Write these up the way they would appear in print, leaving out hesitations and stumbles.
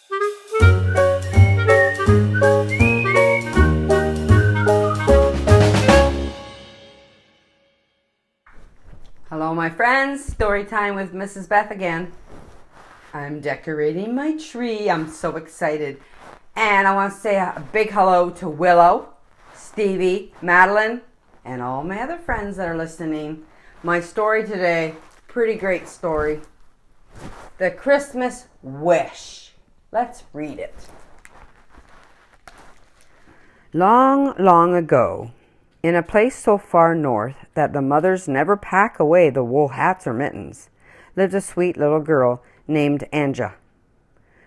Hello, my friends. Story time with Mrs. Beth again. I'm decorating my tree. I'm so excited. And I want to say a big hello to Willow, Stevie, Madeline, and all my other friends that are listening. My story today, pretty great story. The Christmas Wish. Let's read it. Long, long ago, in a place so far north that the mothers never pack away the wool hats or mittens, lived a sweet little girl named Anja,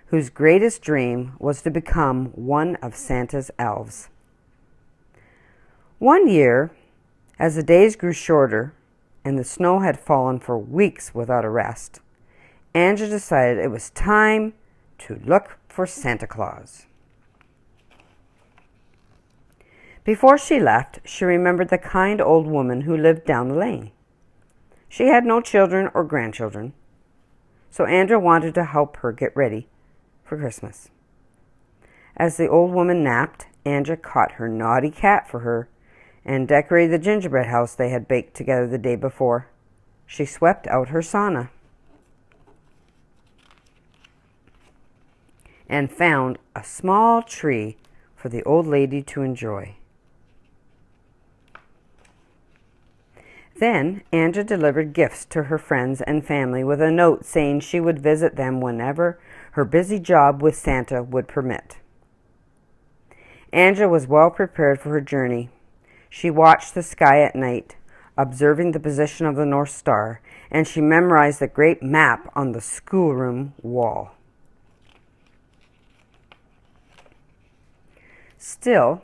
whose greatest dream was to become one of Santa's elves. One year, as the days grew shorter and the snow had fallen for weeks without a rest, Anja decided it was time to look for Santa Claus. Before she left, she remembered the kind old woman who lived down the lane. She had no children or grandchildren, so Anja wanted to help her get ready for Christmas. As the old woman napped, Anja caught her naughty cat for her and decorated the gingerbread house they had baked together the day before. She swept out her sauna and found a small tree for the old lady to enjoy. Then Anja delivered gifts to her friends and family with a note saying she would visit them whenever her busy job with Santa would permit. Anja was well prepared for her journey. She watched the sky at night, observing the position of the North Star, and she memorized the great map on the schoolroom wall. Still,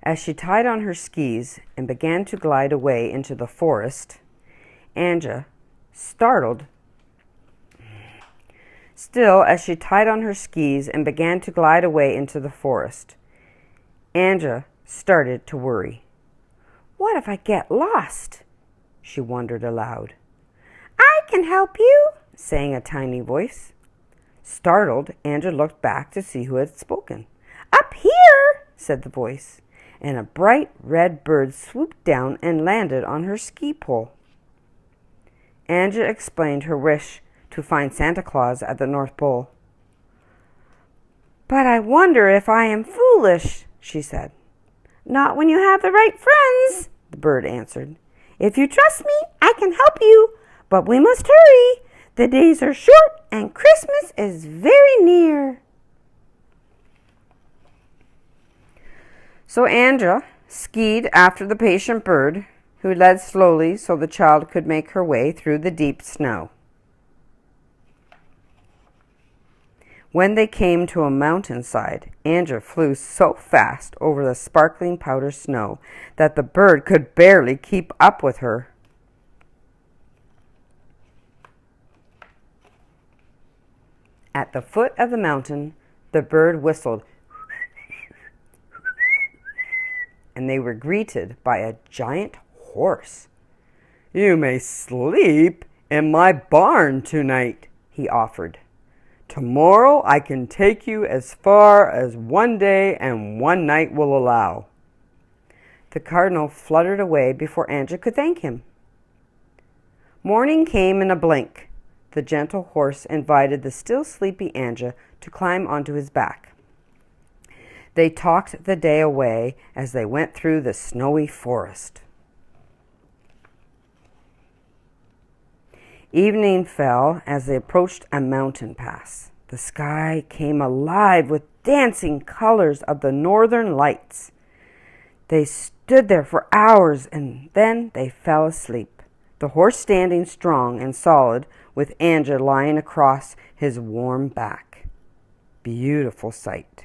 as she tied on her skis and began to glide away into the forest, Anja, started to worry. What if I get lost? She wondered aloud. I can help you, sang a tiny voice. Startled, Anja looked back to see who had spoken. Up here, said the voice, and a bright red bird swooped down and landed on her ski pole. Anja explained her wish to find Santa Claus at the North Pole. But I wonder if I am foolish, she said. Not when you have the right friends, the bird answered. If you trust me, I can help you, but we must hurry. The days are short and Christmas is very near. So Anja skied after the patient bird, who led slowly so the child could make her way through the deep snow. When they came to a mountainside, Anja flew so fast over the sparkling powder snow that the bird could barely keep up with her. At the foot of the mountain, the bird whistled, and they were greeted by a giant horse. You may sleep in my barn tonight, he offered. Tomorrow I can take you as far as one day and one night will allow. The cardinal fluttered away before Anja could thank him. Morning came in a blink. The gentle horse invited the still sleepy Anja to climb onto his back. They talked the day away as they went through the snowy forest. Evening fell as they approached a mountain pass. The sky came alive with dancing colors of the northern lights. They stood there for hours and then they fell asleep, the horse standing strong and solid with Anja lying across his warm back. Beautiful sight.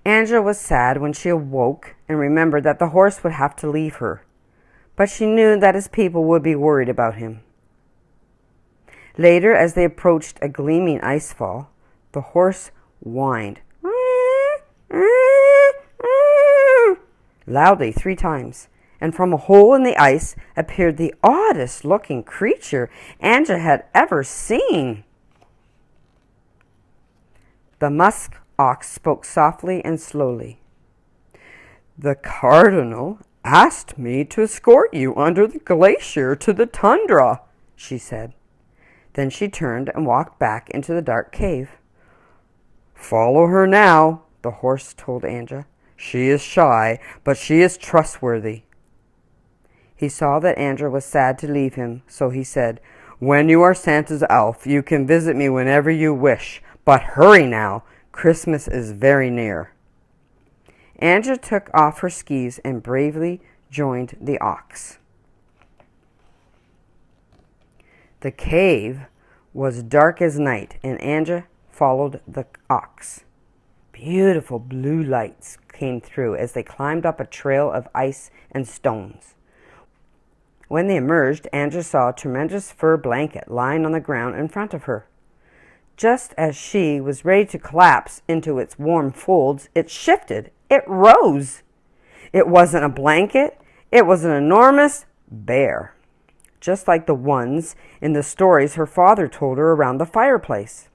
Anja was sad when she awoke and remembered that the horse would have to leave her, but she knew that his people would be worried about him. Later, as they approached a gleaming ice fall, the horse whined loudly 3 times, and from a hole in the ice appeared the oddest-looking creature Anja had ever seen. The musk ox spoke softly and slowly. "The cardinal asked me to escort you under the glacier to the tundra," she said. Then she turned and walked back into the dark cave. "Follow her now," the horse told Anja. "She is shy, but she is trustworthy." He saw that Anja was sad to leave him, so he said, "When you are Santa's elf, you can visit me whenever you wish, but hurry now, Christmas is very near." Anja took off her skis and bravely joined the ox. The cave was dark as night, and Anja followed the ox. Beautiful blue lights came through as they climbed up a trail of ice and stones. When they emerged, Anja saw a tremendous fur blanket lying on the ground in front of her. Just as she was ready to collapse into its warm folds, it shifted. It rose. It wasn't a blanket. It was an enormous bear, just like the ones in the stories her father told her around the fireplace.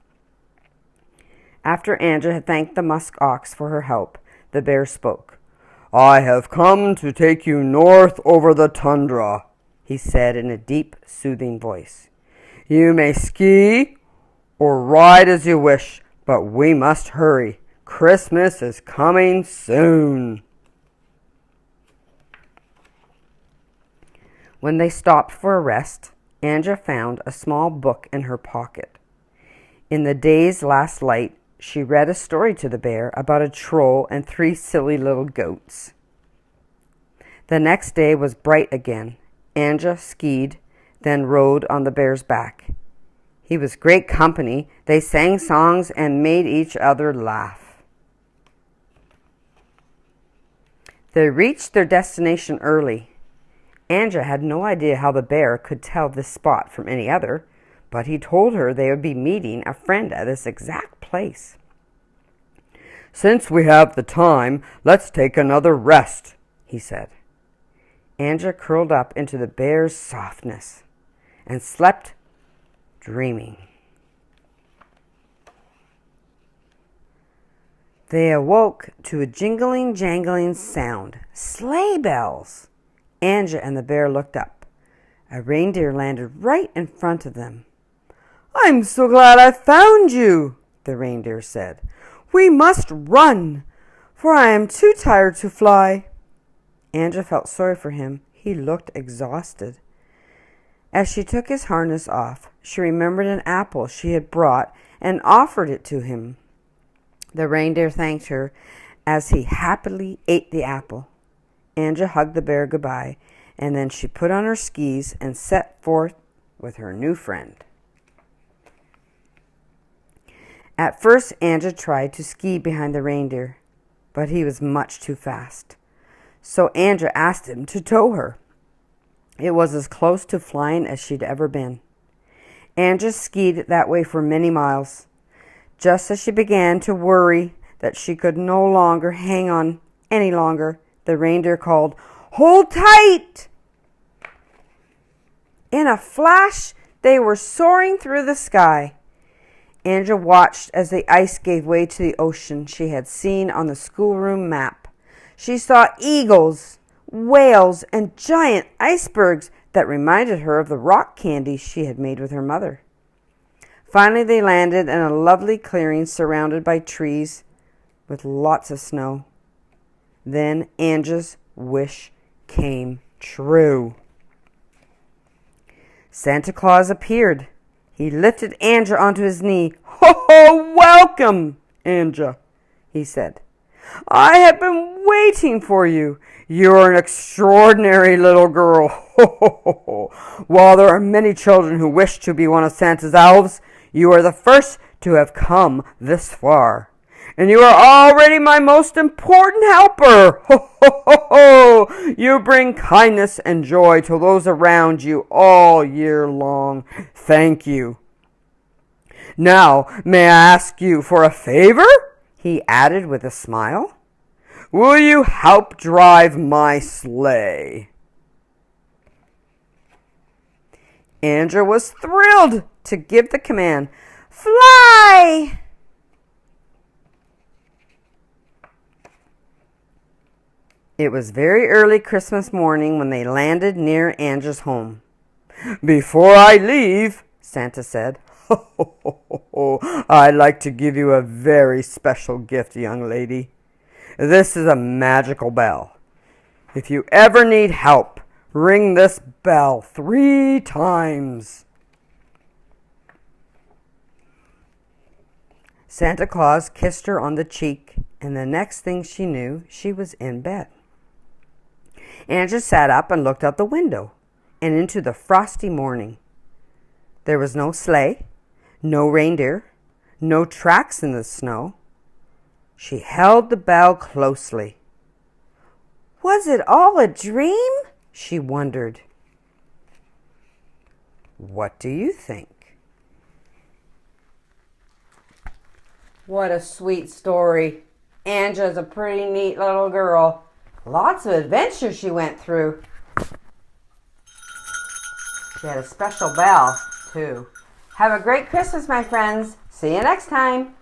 After Anja had thanked the musk ox for her help, the bear spoke. "I have come to take you north over the tundra," he said in a deep, soothing voice. "You may ski or ride as you wish, but we must hurry. Christmas is coming soon." When they stopped for a rest, Anja found a small book in her pocket. In the day's last light, she read a story to the bear about a troll and 3 silly little goats. The next day was bright again. Anja skied, then rode on the bear's back. He was great company. They sang songs and made each other laugh. They reached their destination early. Anja had no idea how the bear could tell this spot from any other, but he told her they would be meeting a friend at this exact place. "Since we have the time, let's take another rest," he said. Anja curled up into the bear's softness and slept, dreaming. They awoke to a jingling, jangling sound. Sleigh bells! Anja and the bear looked up. A reindeer landed right in front of them. "I'm so glad I found you," the reindeer said. "We must run, for I am too tired to fly." Anja felt sorry for him. He looked exhausted. As she took his harness off, she remembered an apple she had brought and offered it to him. The reindeer thanked her as he happily ate the apple. Anja hugged the bear goodbye, and then she put on her skis and set forth with her new friend. At first, Anja tried to ski behind the reindeer, but he was much too fast. So Anja asked him to tow her. It was as close to flying as she'd ever been. Anja skied that way for many miles. Just as she began to worry that she could no longer hang on any longer, the reindeer called, "Hold tight!" In a flash, they were soaring through the sky. Anja watched as the ice gave way to the ocean she had seen on the schoolroom map. She saw eagles, whales, and giant icebergs that reminded her of the rock candy she had made with her mother. Finally, they landed in a lovely clearing surrounded by trees with lots of snow. Then Anja's wish came true. Santa Claus appeared. He lifted Anja onto his knee. "Ho, ho, welcome, Anja," he said. "I have been waiting for you. You're an extraordinary little girl. Ho, ho, ho, ho. While there are many children who wish to be one of Santa's elves, you are the first to have come this far. And you are already my most important helper. Ho, ho, ho, ho. You bring kindness and joy to those around you all year long. Thank you. Now, may I ask you for a favor?" he added with a smile. "Will you help drive my sleigh?" Anja was thrilled to give the command, "Fly!" It was very early Christmas morning when they landed near Anja's home. "Before I leave," Santa said, "I'd like to give you a very special gift, young lady. This is a magical bell. If you ever need help, ring this bell 3 times." Santa Claus kissed her on the cheek, and the next thing she knew, she was in bed. Anja sat up and looked out the window and into the frosty morning. There was no sleigh, no reindeer, no tracks in the snow. She held the bell closely. Was it all a dream? She wondered. What do you think? What a sweet story. Anja's a pretty neat little girl. Lots of adventures she went through. She had a special bell, too. Have a great Christmas, my friends. See you next time.